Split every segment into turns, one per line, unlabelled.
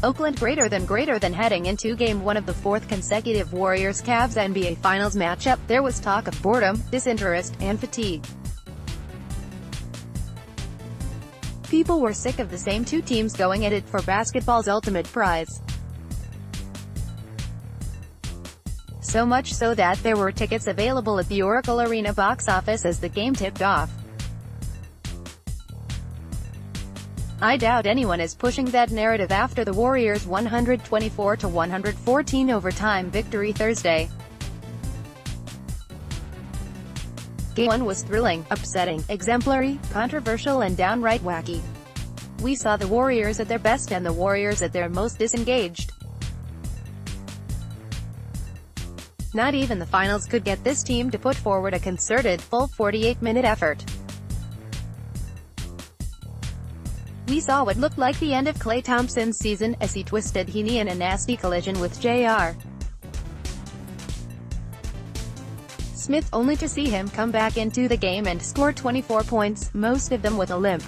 Oakland greater than heading into Game 1 of the fourth consecutive Warriors-Cavs NBA Finals matchup, there was talk of boredom, disinterest, and fatigue. People were sick of the same two teams going at it for basketball's ultimate prize. So much so that there were tickets available at the Oracle Arena box office as the game tipped off. I doubt anyone is pushing that narrative after the Warriors' 124-114 overtime victory Thursday. Game 1 was thrilling, upsetting, exemplary, controversial and downright wacky. We saw the Warriors at their best and the Warriors at their most disengaged. Not even the finals could get this team to put forward a concerted, full 48-minute effort. We saw what looked like the end of Klay Thompson's season, as he twisted his knee in a nasty collision with J.R. Smith, only to see him come back into the game and score 24 points, most of them with a limp.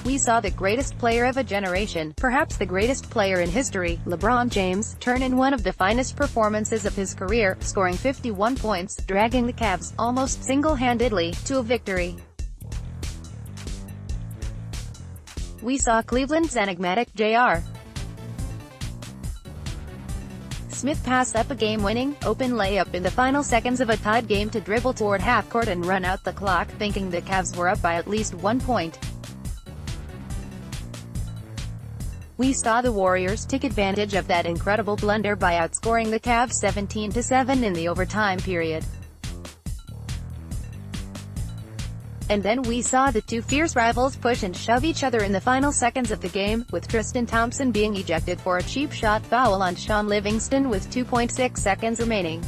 We saw the greatest player of a generation, perhaps the greatest player in history, LeBron James, turn in one of the finest performances of his career, scoring 51 points, dragging the Cavs, almost single-handedly, to a victory. We saw Cleveland's enigmatic J.R. Smith pass up a game-winning, open layup in the final seconds of a tied game to dribble toward half-court and run out the clock, thinking the Cavs were up by at least 1 point. We saw the Warriors take advantage of that incredible blunder by outscoring the Cavs 17-7 in the overtime period. And then we saw the two fierce rivals push and shove each other in the final seconds of the game, with Tristan Thompson being ejected for a cheap shot foul on Shaun Livingston with 2.6 seconds remaining.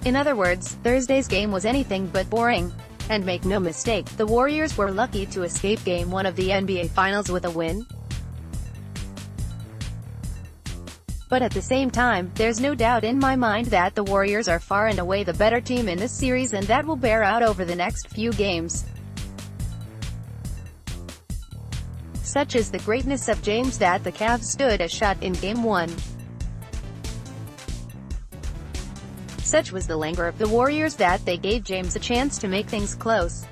In other words, Thursday's game was anything but boring. And make no mistake, the Warriors were lucky to escape Game 1 of the NBA Finals with a win. But at the same time, there's no doubt in my mind that the Warriors are far and away the better team in this series, and that will bear out over the next few games. Such is the greatness of James that the Cavs stood a shot in Game 1. Such was the languor of the Warriors that they gave James a chance to make things close.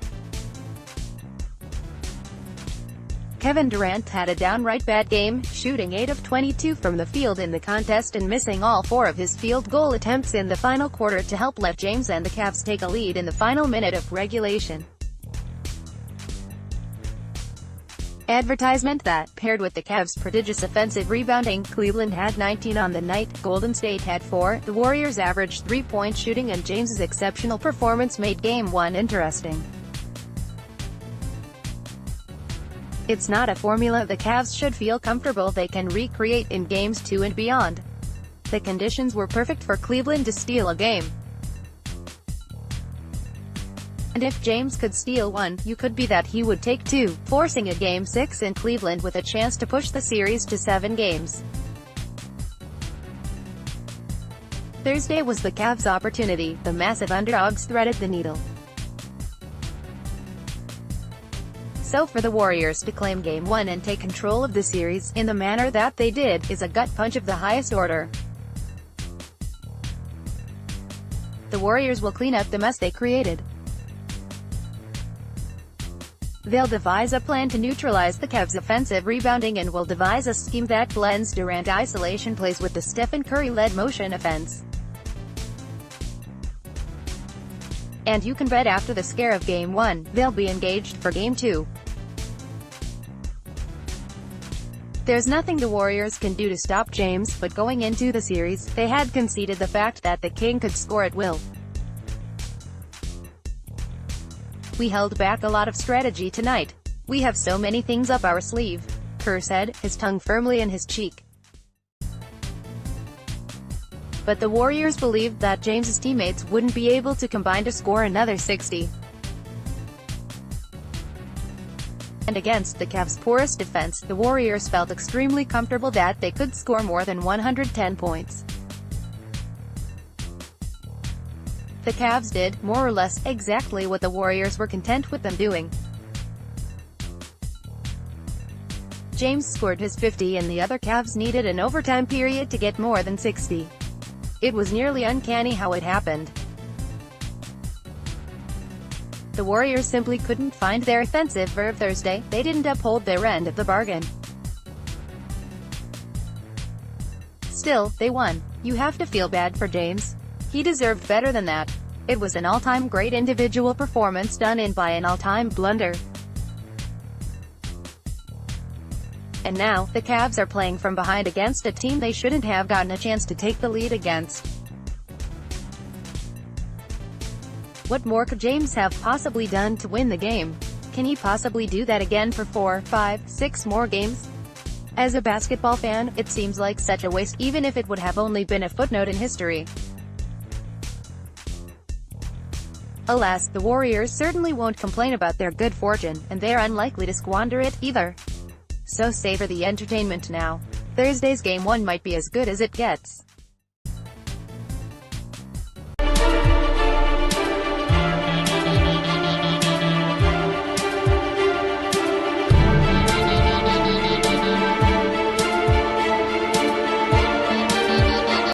Kevin Durant had a downright bad game, shooting 8 of 22 from the field in the contest and missing all 4 of his field goal attempts in the final quarter to help let James and the Cavs take a lead in the final minute of regulation. Advertisement that, paired with the Cavs' prodigious offensive rebounding, Cleveland had 19 on the night, Golden State had 4, the Warriors' average three-point shooting and James's exceptional performance made Game 1 interesting. It's not a formula the Cavs should feel comfortable they can recreate in Games 2 and beyond. The conditions were perfect for Cleveland to steal a game. And if James could steal one, you could be that he would take 2, forcing a Game 6 in Cleveland with a chance to push the series to 7 games. Thursday was the Cavs' opportunity. The massive underdogs threaded the needle. So for the Warriors to claim Game 1 and take control of the series, in the manner that they did, is a gut punch of the highest order. The Warriors will clean up the mess they created. They'll devise a plan to neutralize the Cavs' offensive rebounding and will devise a scheme that blends Durant isolation plays with the Stephen Curry-led motion offense. And you can bet after the scare of Game 1, they'll be engaged for Game 2. There's nothing the Warriors can do to stop James, but going into the series, they had conceded the fact that the King could score at will. We held back a lot of strategy tonight. We have so many things up our sleeve, Kerr said, his tongue firmly in his cheek. But the Warriors believed that James's teammates wouldn't be able to combine to score another 60. And against the Cavs' poorest defense, the Warriors felt extremely comfortable that they could score more than 110 points. The Cavs did, more or less, exactly what the Warriors were content with them doing. James scored his 50 and the other Cavs needed an overtime period to get more than 60. It was nearly uncanny how it happened. The Warriors simply couldn't find their offensive verve Thursday. They didn't uphold their end of the bargain. Still, they won. You have to feel bad for James. He deserved better than that. It was an all-time great individual performance done in by an all-time blunder. And now, the Cavs are playing from behind against a team they shouldn't have gotten a chance to take the lead against. What more could James have possibly done to win the game? Can he possibly do that again for 4, 5, 6 more games? As a basketball fan, it seems like such a waste, even if it would have only been a footnote in history. Alas, the Warriors certainly won't complain about their good fortune, and they're unlikely to squander it, either. So savor the entertainment now. Thursday's Game 1 might be as good as it gets.